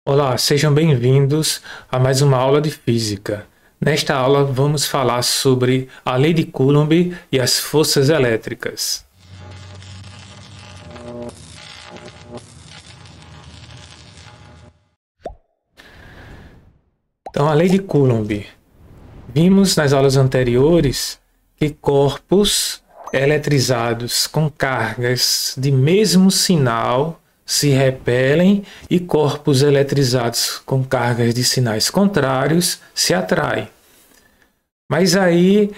Olá, sejam bem-vindos a mais uma aula de física. Nesta aula vamos falar sobre a lei de Coulomb e as forças elétricas. Então, a lei de Coulomb. Vimos nas aulas anteriores que corpos eletrizados com cargas de mesmo sinal se repelem e corpos eletrizados com cargas de sinais contrários se atraem. Mas aí,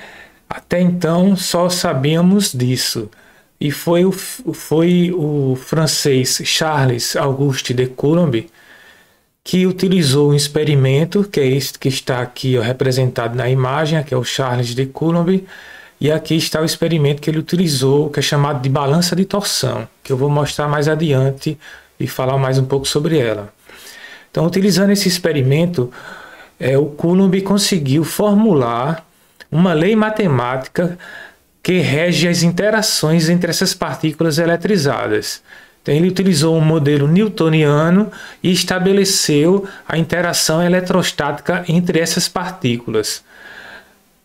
até então, só sabíamos disso. E foi o francês Charles Auguste de Coulomb que utilizou um experimento, que é este que está aqui representado na imagem, que é o Charles de Coulomb, e aqui está o experimento que ele utilizou, que é chamado de balança de torção, que eu vou mostrar mais adiante e falar mais um pouco sobre ela. Então, utilizando esse experimento, o Coulomb conseguiu formular uma lei matemática que rege as interações entre essas partículas eletrizadas. Então, ele utilizou um modelo newtoniano e estabeleceu a interação eletrostática entre essas partículas,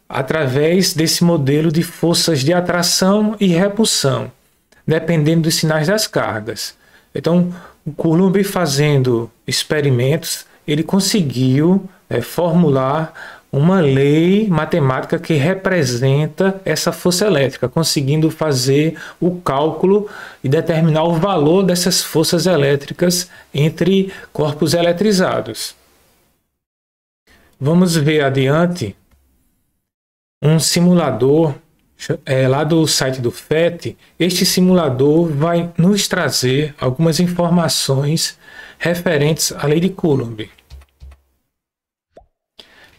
através desse modelo de forças de atração e repulsão, dependendo dos sinais das cargas. Então, o Coulomb, fazendo experimentos, ele conseguiu formular uma lei matemática que representa essa força elétrica, conseguindo fazer o cálculo e determinar o valor dessas forças elétricas entre corpos eletrizados. Vamos ver adiante um simulador lá do site do FET. Este simulador vai nos trazer algumas informações referentes à lei de Coulomb.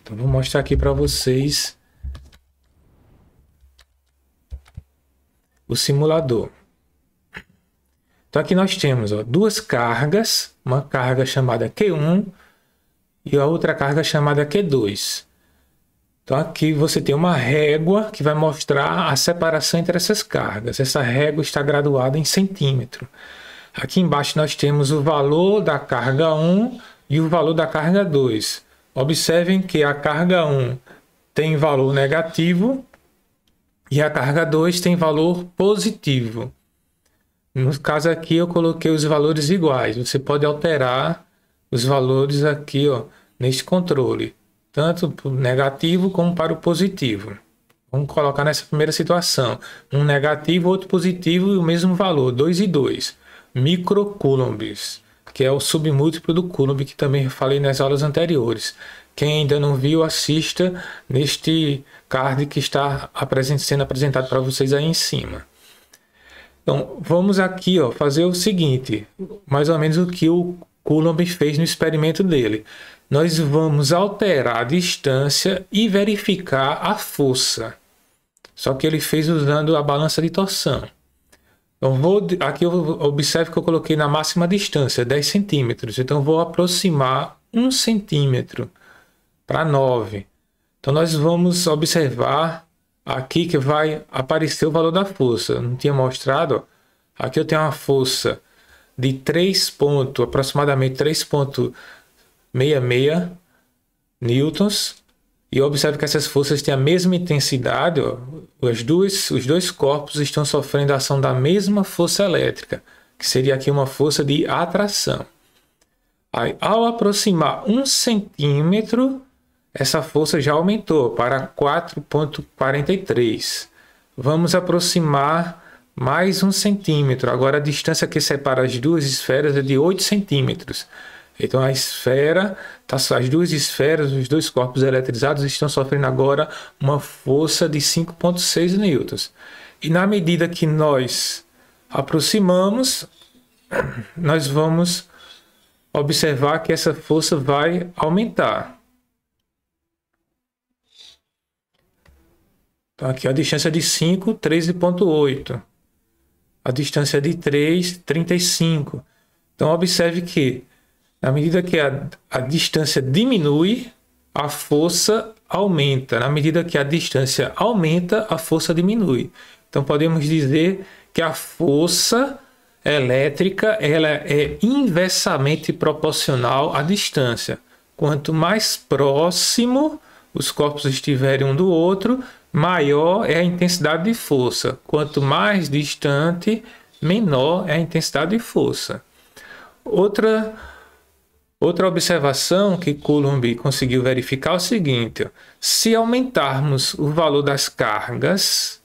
Então, vou mostrar aqui para vocês o simulador. Então, aqui nós temos duas cargas, uma carga chamada Q1 e a outra carga chamada Q2. Então, aqui você tem uma régua que vai mostrar a separação entre essas cargas. Essa régua está graduada em centímetro. Aqui embaixo nós temos o valor da carga 1 e o valor da carga 2. Observem que a carga 1 tem valor negativo e a carga 2 tem valor positivo. No caso aqui eu coloquei os valores iguais. Você pode alterar os valores aqui neste controle, tanto para o negativo como para o positivo. Vamos colocar nessa primeira situação. Um negativo, outro positivo e o mesmo valor, 2 e 2. Microcoulombs, que é o submúltiplo do Coulomb, que também falei nas aulas anteriores. Quem ainda não viu, assista neste card que está sendo apresentado para vocês aí em cima. Então, vamos aqui fazer o seguinte, mais ou menos o que o Coulomb fez no experimento dele. Nós vamos alterar a distância e verificar a força. Só que ele fez usando a balança de torção. Então, aqui eu observo que eu coloquei na máxima distância, 10 centímetros. Então, vou aproximar 1 centímetro para 9. Então, nós vamos observar aqui que vai aparecer o valor da força. Não tinha mostrado? Aqui eu tenho uma força de aproximadamente 3,66 newtons. E observe que essas forças têm a mesma intensidade. Os dois corpos estão sofrendo a ação da mesma força elétrica, que seria aqui uma força de atração. Aí, ao aproximar 1 centímetro, essa força já aumentou para 4,43. Vamos aproximar mais 1 centímetro. Agora a distância que separa as duas esferas é de 8 centímetros. Então a esfera, as duas esferas, os dois corpos eletrizados estão sofrendo agora uma força de 5,6 newtons. E na medida que nós aproximamos, nós vamos observar que essa força vai aumentar. Então aqui a distância de 5, 13,8. A distância de 3, 35. Então observe que na medida que a distância diminui, a força aumenta. Na medida que a distância aumenta, a força diminui. Então podemos dizer que a força elétrica ela é inversamente proporcional à distância. Quanto mais próximo os corpos estiverem um do outro, maior é a intensidade de força. Quanto mais distante, menor é a intensidade de força. Outra observação que Coulomb conseguiu verificar é o seguinte: se aumentarmos o valor das cargas,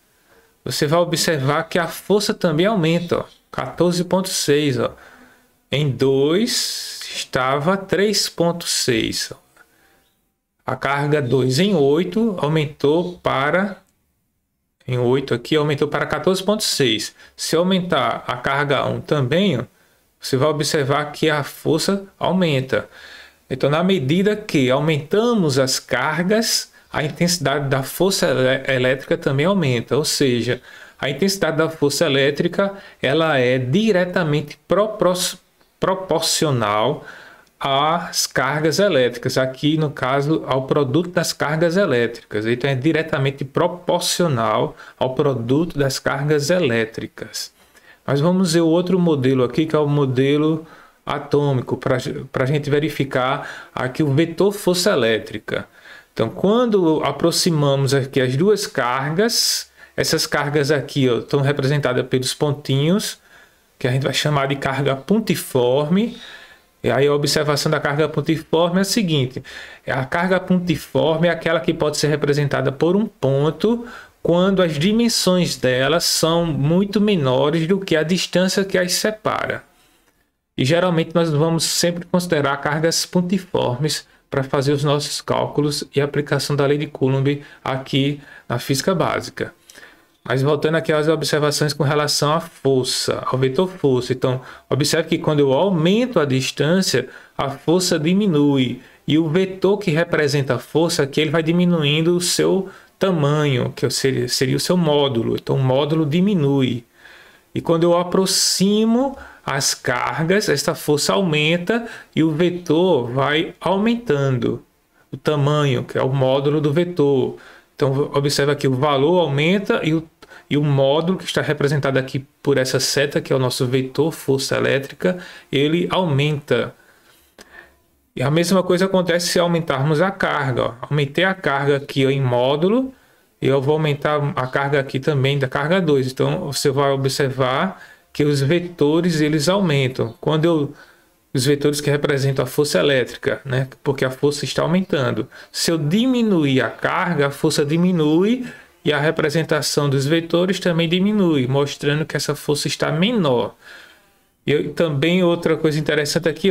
você vai observar que a força também aumenta, 14,6. Em 2 estava 3,6. A carga 2 em 8 aumentou para... Em 8 aqui aumentou para 14,6. Se aumentar a carga 1 também, você vai observar que a força aumenta. Então, na medida que aumentamos as cargas, a intensidade da força elétrica também aumenta. Ou seja, a intensidade da força elétrica ela é diretamente proporcional às cargas elétricas. Aqui, no caso, ao produto das cargas elétricas. Então, é diretamente proporcional ao produto das cargas elétricas. Mas vamos ver o outro modelo aqui, que é o modelo atômico, para a gente verificar aqui o vetor força elétrica. Então, quando aproximamos aqui as duas cargas, essas cargas aqui estão representadas pelos pontinhos, que a gente vai chamar de carga pontiforme. E aí a observação da carga pontiforme é a seguinte: a carga pontiforme é aquela que pode ser representada por um ponto quando as dimensões delas são muito menores do que a distância que as separa. E geralmente nós vamos sempre considerar cargas pontiformes para fazer os nossos cálculos e aplicação da lei de Coulomb aqui na física básica. Mas voltando aqui às observações com relação à força, ao vetor força. Então, observe que quando eu aumento a distância, a força diminui. E o vetor que representa a força aqui, ele vai diminuindo o seu tamanho, que seria o seu módulo. Então, o módulo diminui. E quando eu aproximo as cargas, esta força aumenta e o vetor vai aumentando o tamanho, que é o módulo do vetor. Então, observa que o valor aumenta e o módulo que está representado aqui por essa seta, que é o nosso vetor força elétrica, ele aumenta. E a mesma coisa acontece se aumentarmos a carga. Aumentei a carga aqui em módulo e eu vou aumentar a carga aqui também da carga 2. Então, você vai observar que os vetores eles aumentam. Os vetores que representam a força elétrica, né? Porque a força está aumentando. Se eu diminuir a carga, a força diminui e a representação dos vetores também diminui, mostrando que essa força está menor. E também outra coisa interessante aqui,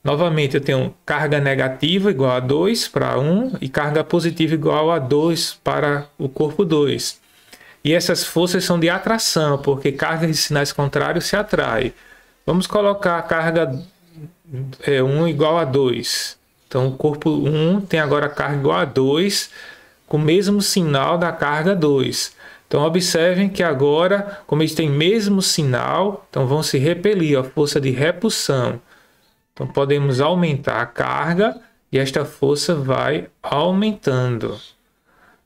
novamente eu tenho carga negativa igual a 2 para 1 e carga positiva igual a 2 para o corpo 2. E essas forças são de atração, porque cargas de sinais contrários se atraem. Vamos colocar a carga 1 igual a 2. Então o corpo 1 tem agora carga igual a 2, com o mesmo sinal da carga 2. Então observem que agora, como eles têm mesmo sinal, então vão se repelir, a força de repulsão. Então podemos aumentar a carga e esta força vai aumentando.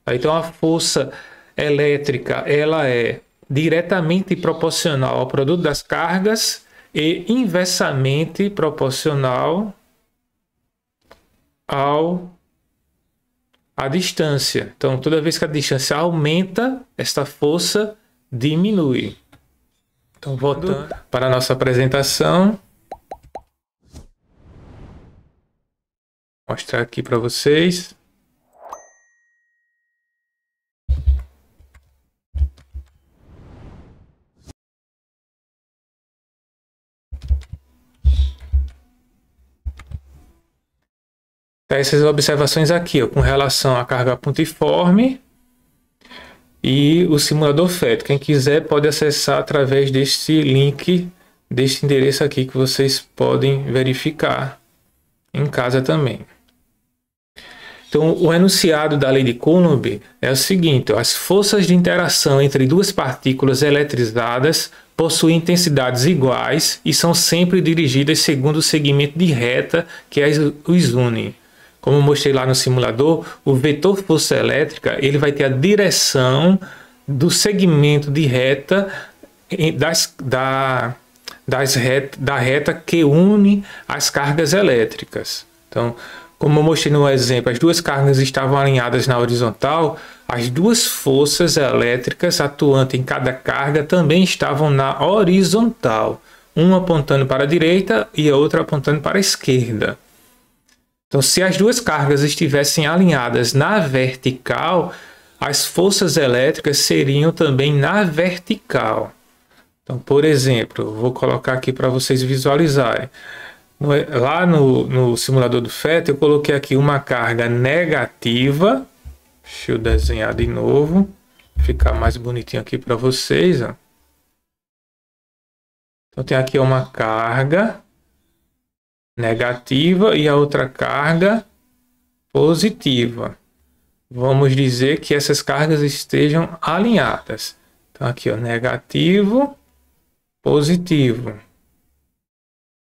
Então a força elétrica ela é diretamente proporcional ao produto das cargas e inversamente proporcional à distância. Então, toda vez que a distância aumenta, esta força diminui. Então, voltando para a nossa apresentação. Vou mostrar aqui para vocês. Essas observações aqui, com relação à carga pontiforme e o simulador FET. Quem quiser pode acessar através deste link, deste endereço aqui, que vocês podem verificar em casa também. Então, o enunciado da lei de Coulomb é o seguinte: as forças de interação entre duas partículas eletrizadas possuem intensidades iguais e são sempre dirigidas segundo o segmento de reta que os une. Como eu mostrei lá no simulador, o vetor força elétrica ele vai ter a direção do segmento de reta da reta que une as cargas elétricas. Então, como eu mostrei no exemplo, as duas cargas estavam alinhadas na horizontal, as duas forças elétricas atuantes em cada carga também estavam na horizontal, uma apontando para a direita e a outra apontando para a esquerda. Então, se as duas cargas estivessem alinhadas na vertical, as forças elétricas seriam também na vertical. Então, por exemplo, vou colocar aqui para vocês visualizarem. Lá no simulador do FET, eu coloquei aqui uma carga negativa. Deixa eu desenhar de novo, ficar mais bonitinho aqui para vocês. Ó. Então, tem aqui uma carga negativa e a outra carga positiva. Vamos dizer que essas cargas estejam alinhadas. Então, aqui, ó, negativo, positivo.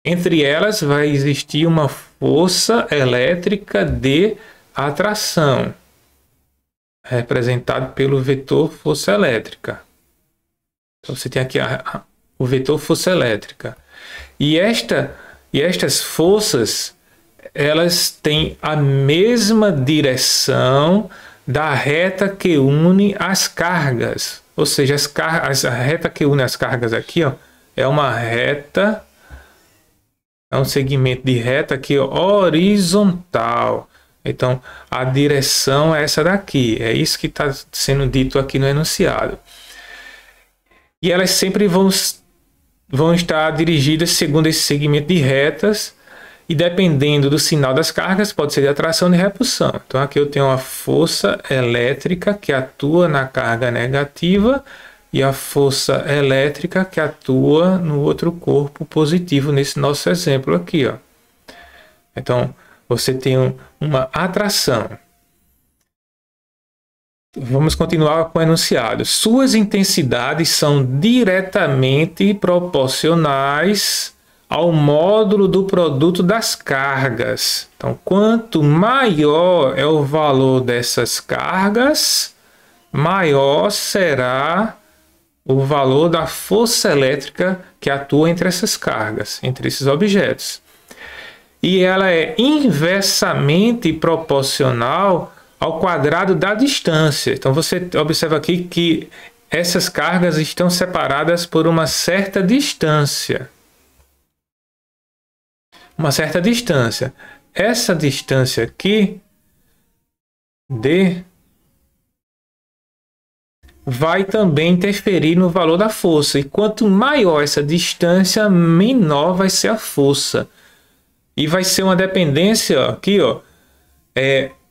Entre elas vai existir uma força elétrica de atração, representado pelo vetor força elétrica. Então, você tem aqui o vetor força elétrica. E estas forças, elas têm a mesma direção da reta que une as cargas. Ou seja, a reta que une as cargas aqui, ó, é uma reta, é um segmento de reta aqui, ó, horizontal. Então, a direção é essa daqui. É isso que está sendo dito aqui no enunciado. E elas sempre vão estar dirigidas segundo esse segmento de retas. E dependendo do sinal das cargas, pode ser de atração ou de repulsão. Então, aqui eu tenho uma força elétrica que atua na carga negativa e a força elétrica que atua no outro corpo positivo, nesse nosso exemplo aqui. Ó. Então, você tem uma atração. Vamos continuar com o enunciado. Suas intensidades são diretamente proporcionais ao módulo do produto das cargas. Então, quanto maior é o valor dessas cargas, maior será o valor da força elétrica que atua entre essas cargas, entre esses objetos. E ela é inversamente proporcional ao quadrado da distância. Então, você observa aqui que essas cargas estão separadas por uma certa distância. Uma certa distância. Essa distância aqui, D, vai também interferir no valor da força. E quanto maior essa distância, menor vai ser a força. E vai ser uma dependência, ó, aqui, ó,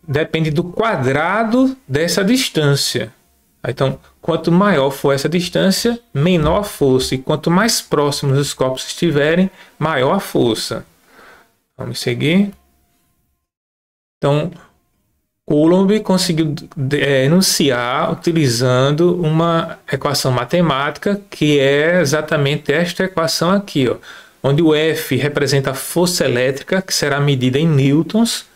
depende do quadrado dessa distância. Então, quanto maior for essa distância, menor a força. E quanto mais próximos os corpos estiverem, maior a força. Vamos seguir. Então, Coulomb conseguiu enunciar utilizando uma equação matemática que é exatamente esta equação aqui, ó, onde o F representa a força elétrica, que será medida em newtons.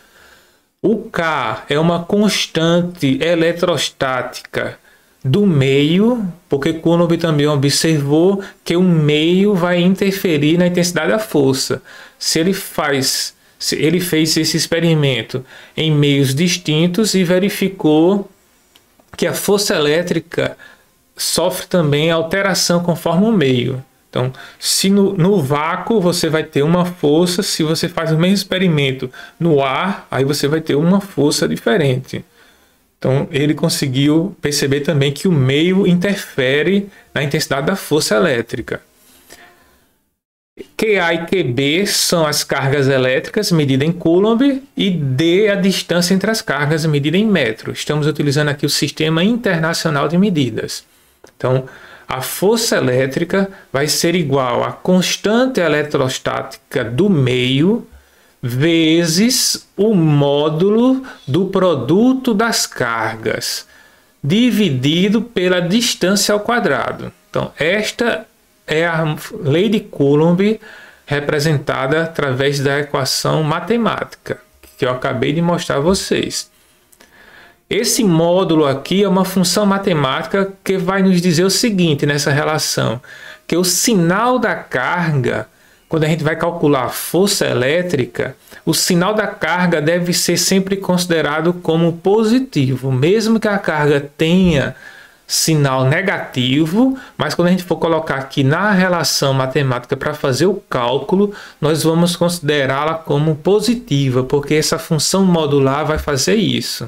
O K é uma constante eletrostática do meio, porque Coulomb também observou que o meio vai interferir na intensidade da força. Se ele fez esse experimento em meios distintos e verificou que a força elétrica sofre também alteração conforme o meio. Então, se no vácuo você vai ter uma força, se você faz o mesmo experimento no ar, aí você vai ter uma força diferente. Então, ele conseguiu perceber também que o meio interfere na intensidade da força elétrica. QA e QB são as cargas elétricas medidas em Coulomb e D a distância entre as cargas medida em metro. Estamos utilizando aqui o Sistema Internacional de Medidas. Então, a força elétrica vai ser igual à constante eletrostática do meio vezes o módulo do produto das cargas, dividido pela distância ao quadrado. Então, esta é a lei de Coulomb representada através da equação matemática que eu acabei de mostrar a vocês. Esse módulo aqui é uma função matemática que vai nos dizer o seguinte nessa relação, que o sinal da carga, quando a gente vai calcular a força elétrica, o sinal da carga deve ser sempre considerado como positivo, mesmo que a carga tenha sinal negativo, mas quando a gente for colocar aqui na relação matemática para fazer o cálculo, nós vamos considerá-la como positiva, porque essa função modular vai fazer isso.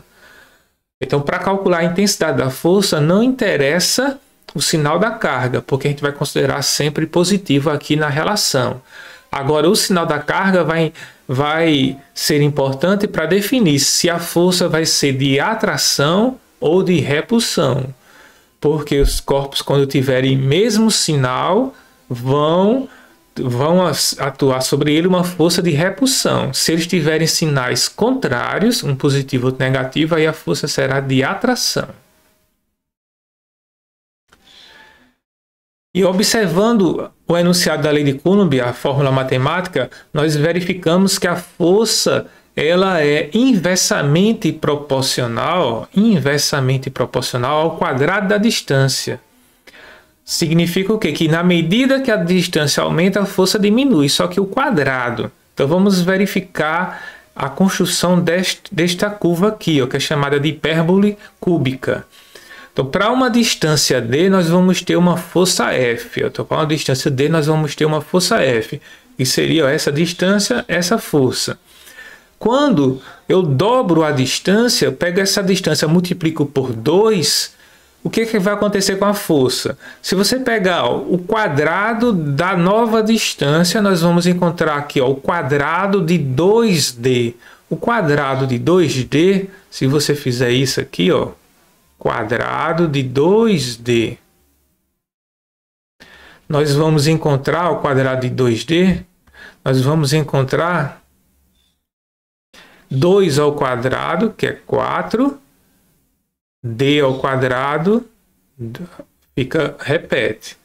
Então, para calcular a intensidade da força, não interessa o sinal da carga, porque a gente vai considerar sempre positivo aqui na relação. Agora, o sinal da carga vai ser importante para definir se a força vai ser de atração ou de repulsão, porque os corpos, quando tiverem mesmo sinal, vão atuar sobre ele uma força de repulsão. Se eles tiverem sinais contrários, um positivo e outro negativo, aí a força será de atração. E observando o enunciado da lei de Coulomb, a fórmula matemática, nós verificamos que a força ela é inversamente proporcional ao quadrado da distância. Significa o quê? Que na medida que a distância aumenta, a força diminui, só que o quadrado. Então vamos verificar a construção desta curva aqui, ó, que é chamada de hipérbole cúbica. Então, para uma distância d, nós vamos ter uma força F. Então, para uma distância d, nós vamos ter uma força F, que seria, ó, essa distância, essa força. Quando eu dobro a distância, eu pego essa distância, multiplico por 2, o que vai acontecer com a força? Se você pegar, ó, o quadrado da nova distância, nós vamos encontrar aqui, ó, o quadrado de 2d. O quadrado de 2d, se você fizer isso aqui, ó, quadrado de 2d. Nós vamos encontrar o quadrado de 2d, nós vamos encontrar 2 ao quadrado, que é 4, d ao quadrado, repete.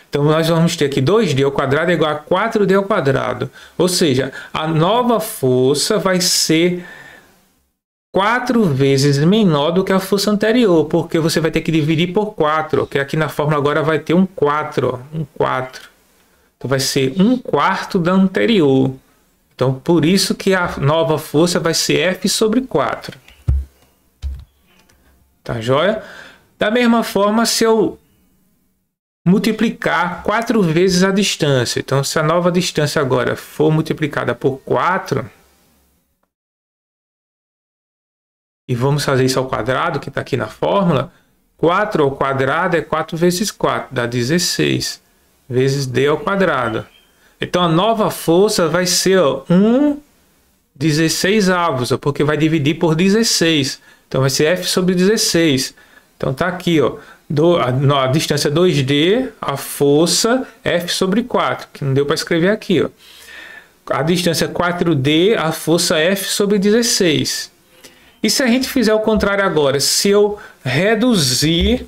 Então, nós vamos ter aqui 2d ao quadrado é igual a 4d ao quadrado. Ou seja, a nova força vai ser 4 vezes menor do que a força anterior, porque você vai ter que dividir por 4, que aqui na fórmula agora vai ter um 4, ó, um 4. Então vai ser 1/4 da anterior. Então por isso que a nova força vai ser F sobre 4. Tá joia? Da mesma forma, se eu multiplicar 4 vezes a distância, então se a nova distância agora for multiplicada por 4, e vamos fazer isso ao quadrado, que está aqui na fórmula. 4 ao quadrado é 4 vezes 4, dá 16, vezes d ao quadrado. Então, a nova força vai ser, ó, 1/16, porque vai dividir por 16. Então, vai ser F sobre 16. Então, está aqui, ó, a distância 2d, a força F sobre 4, que não deu para escrever aqui, ó. A distância 4d, a força F sobre 16. E se a gente fizer o contrário agora, se eu reduzir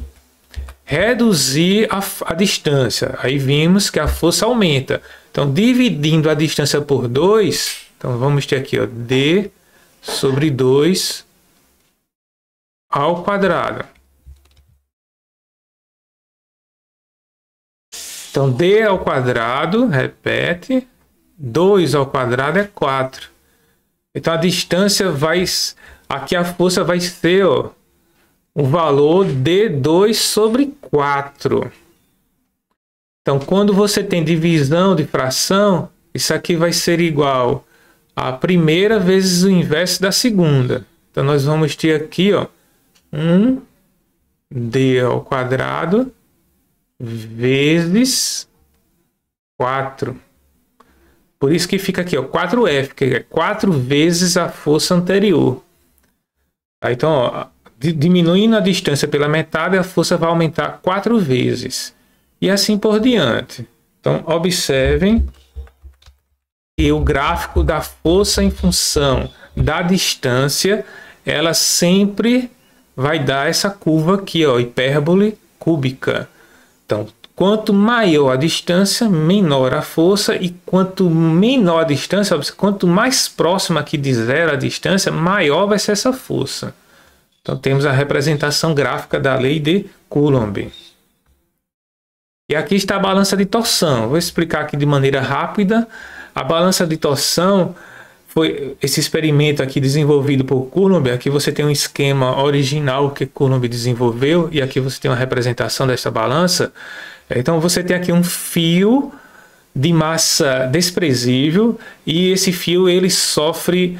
a distância, aí vimos que a força aumenta. Então, dividindo a distância por 2, então vamos ter aqui, ó, d sobre 2 ao quadrado. Então, d ao quadrado, repete, 2 ao quadrado é 4. Então, a distância vai... Aqui a força vai ser, ó, o valor de 2 sobre 4. Então, quando você tem divisão de fração, isso aqui vai ser igual a primeira vezes o inverso da segunda. Então, nós vamos ter aqui, ó, 1d ao quadrado vezes 4. Por isso que fica aqui, ó, 4F, que é 4 vezes a força anterior. Então, ó, diminuindo a distância pela metade, a força vai aumentar 4 vezes. E assim por diante. Então, observem que o gráfico da força em função da distância, ela sempre vai dar essa curva aqui, ó, hipérbole cúbica. Então, quanto maior a distância, menor a força, e quanto menor a distância, quanto mais próxima aqui de zero a distância, maior vai ser essa força. Então temos a representação gráfica da lei de Coulomb. E aqui está a balança de torção. Vou explicar aqui de maneira rápida. A balança de torção foi esse experimento aqui desenvolvido por Coulomb. Aqui você tem um esquema original que Coulomb desenvolveu e aqui você tem uma representação dessa balança. Então você tem aqui um fio de massa desprezível e esse fio ele sofre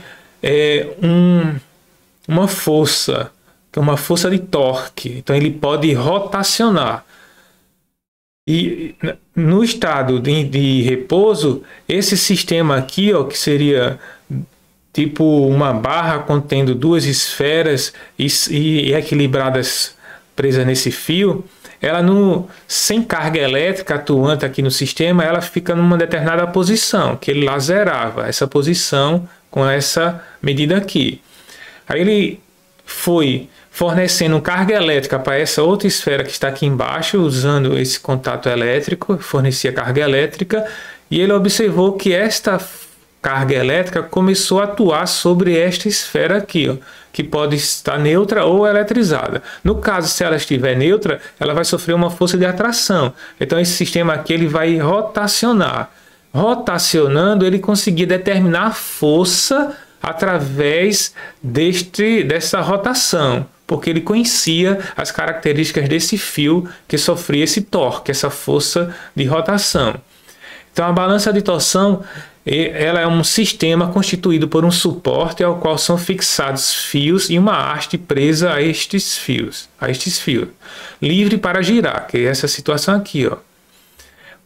uma força, que é uma força de torque. Então ele pode rotacionar. E no estado de repouso, esse sistema aqui, ó, que seria tipo uma barra contendo duas esferas e equilibradas presas nesse fio, ela sem carga elétrica atuante aqui no sistema, ela fica numa determinada posição, que ele laserava essa posição com essa medida aqui. Aí ele foi fornecendo carga elétrica para essa outra esfera que está aqui embaixo, usando esse contato elétrico, fornecia carga elétrica, e ele observou que esta carga elétrica começou a atuar sobre esta esfera aqui, ó, que pode estar neutra ou eletrizada. No caso, se ela estiver neutra, ela vai sofrer uma força de atração. Então esse sistema aqui ele vai rotacionar. Rotacionando, ele conseguia determinar a força através dessa rotação, porque ele conhecia as características desse fio que sofria esse torque, essa força de rotação. Então a balança de torção ela é um sistema constituído por um suporte ao qual são fixados fios e uma haste presa a estes fios, livre para girar, que é essa situação aqui, ó.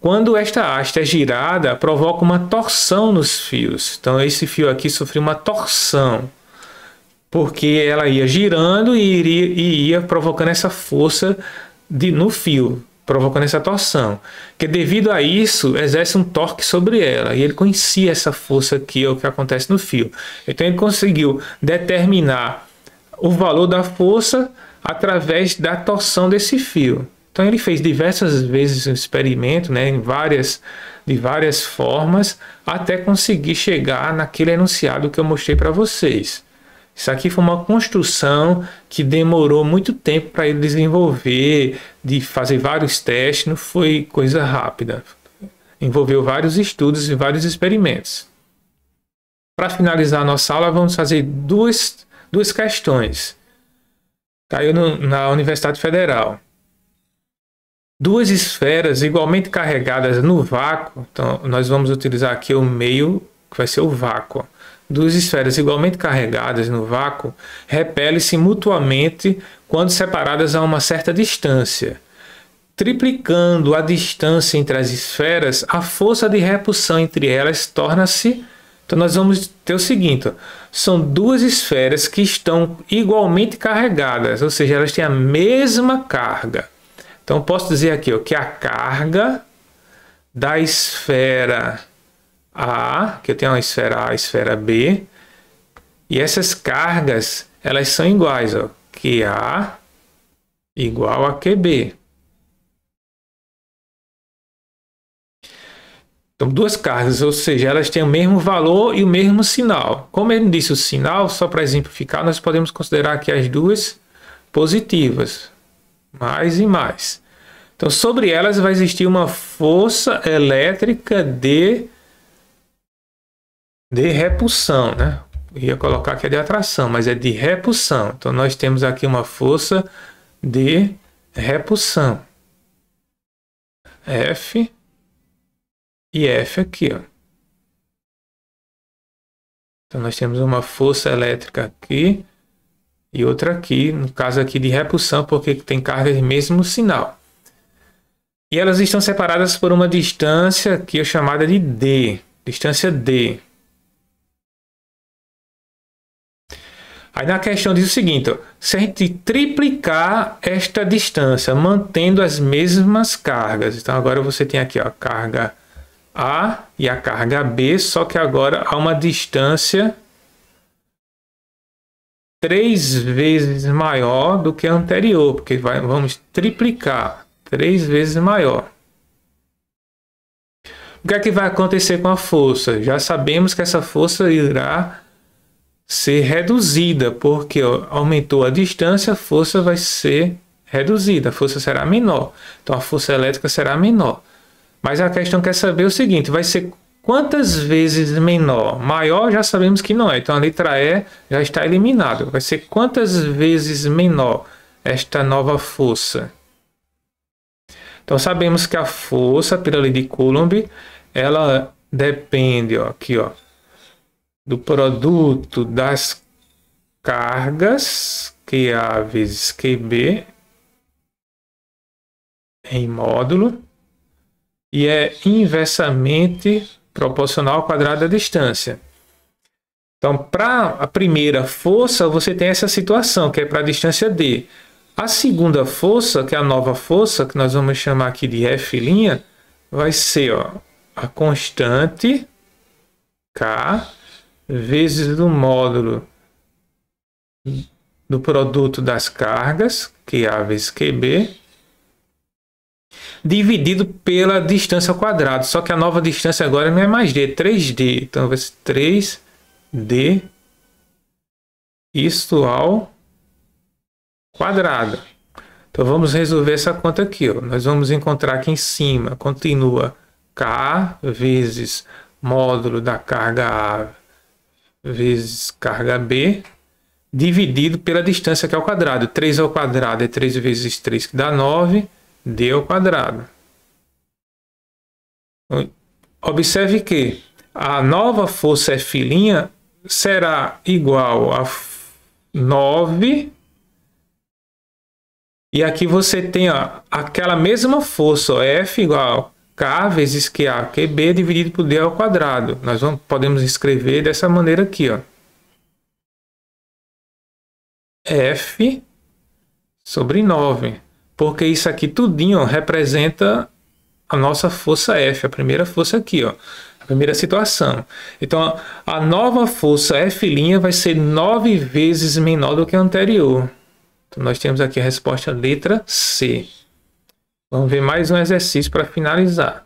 Quando esta haste é girada, provoca uma torção nos fios. Então esse fio aqui sofreu uma torção, porque ela ia girando e ia provocando essa força no fio, provocando essa torção, que devido a isso exerce um torque sobre ela, e ele conhecia essa força aqui, o que acontece no fio. Então ele conseguiu determinar o valor da força através da torção desse fio. Então ele fez diversas vezes um experimento, né, de várias formas, até conseguir chegar naquele enunciado que eu mostrei para vocês. Isso aqui foi uma construção que demorou muito tempo para ele desenvolver, de fazer vários testes, não foi coisa rápida. Envolveu vários estudos e vários experimentos. Para finalizar a nossa aula, vamos fazer duas questões. Caiu na Universidade Federal. Duas esferas igualmente carregadas no vácuo, então nós vamos utilizar aqui o meio, que vai ser o vácuo. Duas esferas igualmente carregadas no vácuo repelem-se mutuamente quando separadas a uma certa distância. Triplicando a distância entre as esferas, a força de repulsão entre elas torna-se... Então nós vamos ter o seguinte, ó, são duas esferas que estão igualmente carregadas, ou seja, elas têm a mesma carga. Então posso dizer aqui, ó, que a carga da esfera A, que eu tenho a esfera A e a esfera B, e essas cargas elas são iguais, ó, QA igual a QB. Então duas cargas, ou seja, elas têm o mesmo valor e o mesmo sinal. Como ele disse o sinal, só para exemplificar, nós podemos considerar aqui as duas positivas. Mais e mais. Então, sobre elas vai existir uma força elétrica de repulsão, né? Eu ia colocar aqui a de atração, mas é de repulsão. Então, nós temos aqui uma força de repulsão. F e F aqui, ó. Então, nós temos uma força elétrica aqui e outra aqui, no caso aqui de repulsão, porque tem carga de mesmo sinal. E elas estão separadas por uma distância que é chamada de D, distância D. Aí na questão diz o seguinte, ó, se a gente triplicar esta distância, mantendo as mesmas cargas. Então agora você tem aqui, ó, a carga A e a carga B, só que agora há uma distância 3 vezes maior do que a anterior, porque vamos triplicar, 3 vezes maior. O que é que vai acontecer com a força? Já sabemos que essa força irá ser reduzida, porque ó, aumentou a distância, a força vai ser reduzida, a força será menor. Então a força elétrica será menor. Mas a questão quer saber o seguinte, vai ser quantas vezes menor? Maior já sabemos que não é, então a letra E já está eliminada. Vai ser quantas vezes menor esta nova força? Então sabemos que a força pela lei de Coulomb, ela depende aqui, do produto das cargas, QA vezes QB, em módulo, e é inversamente proporcional ao quadrado da distância. Então, para a primeira força, você tem essa situação, que é para a distância D. A segunda força, que é a nova força, que nós vamos chamar aqui de F', vai ser a constante K vezes o módulo do produto das cargas, QA vezes QB, dividido pela distância ao quadrado. Só que a nova distância agora não é mais D, é 3D. Então vai ser 3D isto ao quadrado. Então vamos resolver essa conta aqui. Nós vamos encontrar aqui em cima, continua K vezes módulo da carga A vezes carga B, dividido pela distância que é ao quadrado. 3 ao quadrado é 3 vezes 3, que dá 9, D ao quadrado. Observe que a nova força F' será igual a 9, e aqui você tem aquela mesma força, F igual a K vezes QA, QB dividido por D ao quadrado. Nós podemos escrever dessa maneira aqui, F sobre 9, porque isso aqui tudinho representa a nossa força F, a primeira força aqui, a primeira situação. Então a nova força F' vai ser 9 vezes menor do que a anterior. Então nós temos aqui a resposta letra C. Vamos ver mais um exercício para finalizar.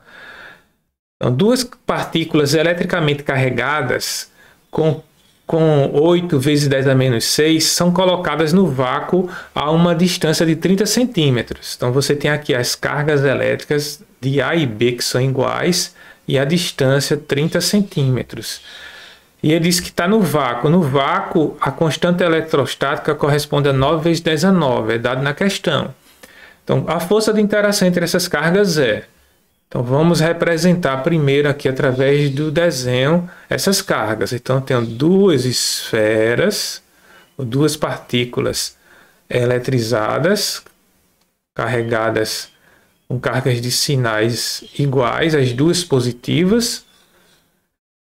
Então, duas partículas eletricamente carregadas com 8 vezes 10 a menos 6 são colocadas no vácuo a uma distância de 30 centímetros. Então você tem aqui as cargas elétricas de A e B que são iguais e a distância 30 centímetros. E ele diz que está no vácuo. No vácuo, a constante eletrostática corresponde a 9 vezes 10 a 9, é dado na questão. Então, a força de interação entre essas cargas é... Então, vamos representar primeiro aqui, através do desenho, essas cargas. Então, eu tenho duas esferas, duas partículas eletrizadas, carregadas com cargas de sinais iguais, as duas positivas.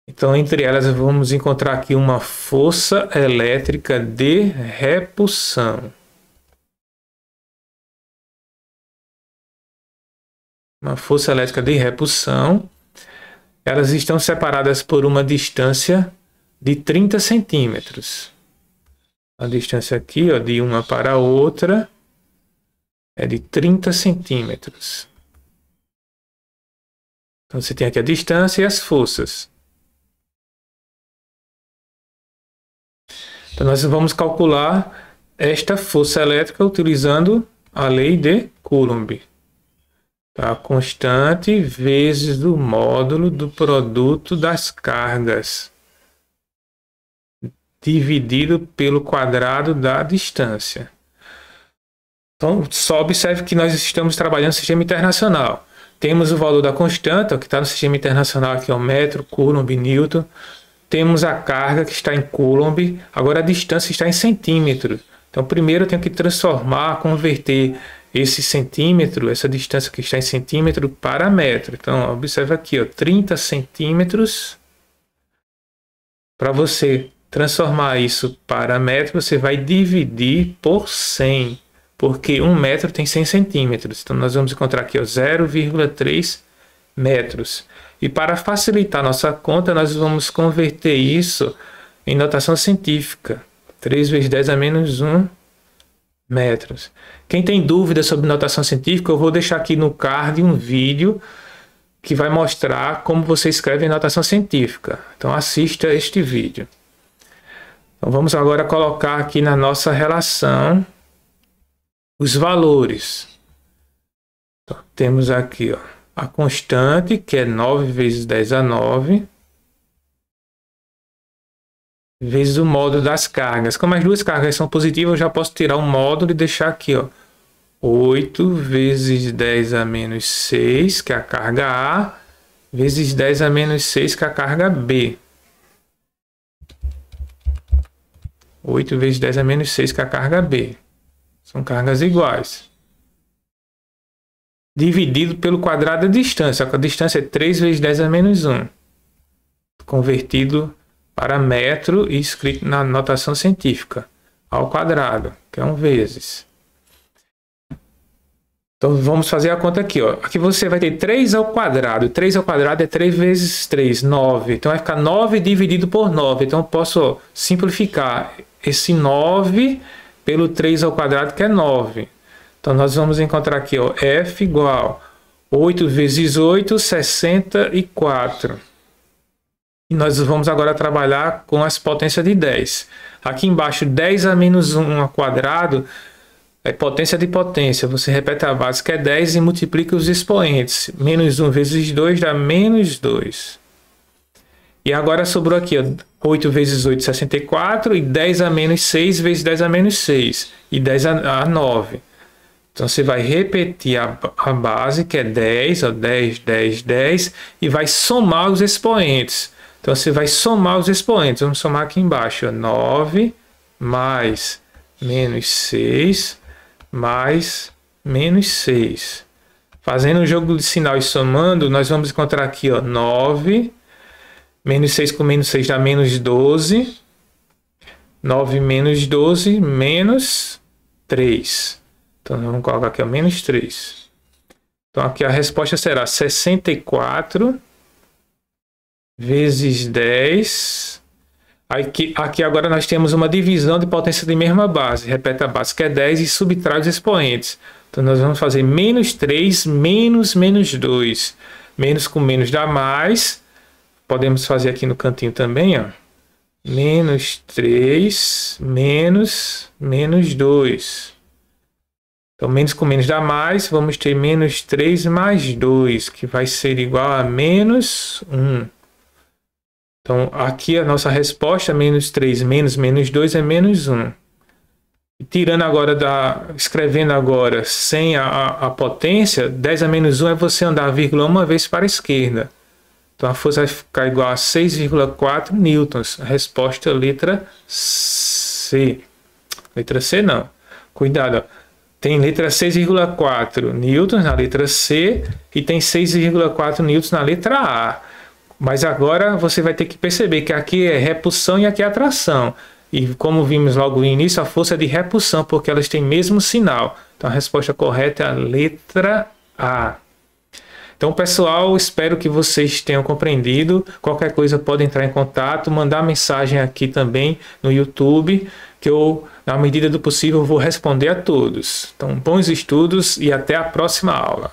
Então, entre elas, vamos encontrar aqui uma força elétrica de repulsão. Uma força elétrica de repulsão. Elas estão separadas por uma distância de 30 centímetros. A distância aqui, de uma para a outra, é de 30 centímetros. Então, você tem aqui a distância e as forças. Então, nós vamos calcular esta força elétrica utilizando a lei de Coulomb. A constante vezes o módulo do produto das cargas, dividido pelo quadrado da distância. Então, só observe que nós estamos trabalhando no sistema internacional. Temos o valor da constante, que está no sistema internacional, que é o metro, Coulomb, Newton. Temos a carga que está em Coulomb, agora a distância está em centímetro. Então, primeiro eu tenho que converter esse centímetro, essa distância que está em centímetro, para metro. Então, observa aqui, 30 centímetros. Para você transformar isso para metro, você vai dividir por 100, porque 1 metro tem 100 centímetros. Então, nós vamos encontrar aqui 0,3 metros. E para facilitar nossa conta, nós vamos converter isso em notação científica. 3 vezes 10 a menos 1 metros. Quem tem dúvida sobre notação científica, eu vou deixar aqui no card um vídeo que vai mostrar como você escreve em notação científica. Então assista este vídeo. Então vamos agora colocar aqui na nossa relação os valores. Então, temos aqui, ó, a constante, que é 9 vezes 10 a 9, vezes o módulo das cargas. Como as duas cargas são positivas, eu já posso tirar o módulo e deixar aqui, ó, 8 vezes 10 a menos 6, que é a carga A, vezes 10 a menos 6, que é a carga B. 8 vezes 10 a menos 6, que é a carga B. São cargas iguais. Dividido pelo quadrado da distância. A distância é 3 vezes 10 a menos 1. Convertido para metro e escrito na notação científica. Ao quadrado, que é 1 vezes. Então vamos fazer a conta aqui, ó. Aqui você vai ter 3 ao quadrado. 3 ao quadrado é 3 vezes 3, 9. Então vai ficar 9 dividido por 9. Então eu posso simplificar esse 9 pelo 3 ao quadrado, que é 9. Então nós vamos encontrar aqui, ó, F igual 8 vezes 8, 64. E nós vamos agora trabalhar com as potências de 10. Aqui embaixo, 10 a menos 1 ao quadrado é potência de potência. Você repete a base, que é 10, e multiplica os expoentes. Menos 1 vezes 2 dá menos 2. E agora sobrou aqui, ó, 8 vezes 8, 64. E 10 a menos 6 vezes 10 a menos 6. E 10 a 9. Então você vai repetir a base, que é 10, ó, 10, 10, 10. E vai somar os expoentes. Então você vai somar os expoentes. Vamos somar aqui embaixo, ó, 9 mais menos 6 mais menos 6. Fazendo um jogo de sinal e somando, nós vamos encontrar aqui, ó, 9 menos 6 com menos 6 dá menos 12. 9 menos 12 menos 3. Então vamos colocar aqui, ó, menos 3. Então aqui a resposta será 64 vezes 10. Aqui agora nós temos uma divisão de potência de mesma base. Repete a base, que é 10, e subtrai os expoentes. Então nós vamos fazer menos 3 menos menos 2. Menos com menos dá mais. Podemos fazer aqui no cantinho também, ó. Menos 3 menos menos 2. Então, menos com menos dá mais. Vamos ter menos 3 mais 2, que vai ser igual a menos 1. Então, aqui a nossa resposta, menos 3 menos menos 2 é menos 1. E tirando agora, escrevendo agora sem a potência, 10 a menos 1 é você andar a vírgula uma vez para a esquerda. Então, a força vai ficar igual a 6,4 newtons. A resposta é letra C. Letra C não. Cuidado, ó. Tem letra 6,4 newtons na letra C e tem 6,4 newtons na letra A. Mas agora você vai ter que perceber que aqui é repulsão e aqui é atração. E como vimos logo no início, a força é de repulsão, porque elas têm mesmo sinal. Então a resposta correta é a letra A. Então, pessoal, espero que vocês tenham compreendido. Qualquer coisa pode entrar em contato, mandar mensagem aqui também no YouTube, que eu, na medida do possível, vou responder a todos. Então, bons estudos e até a próxima aula.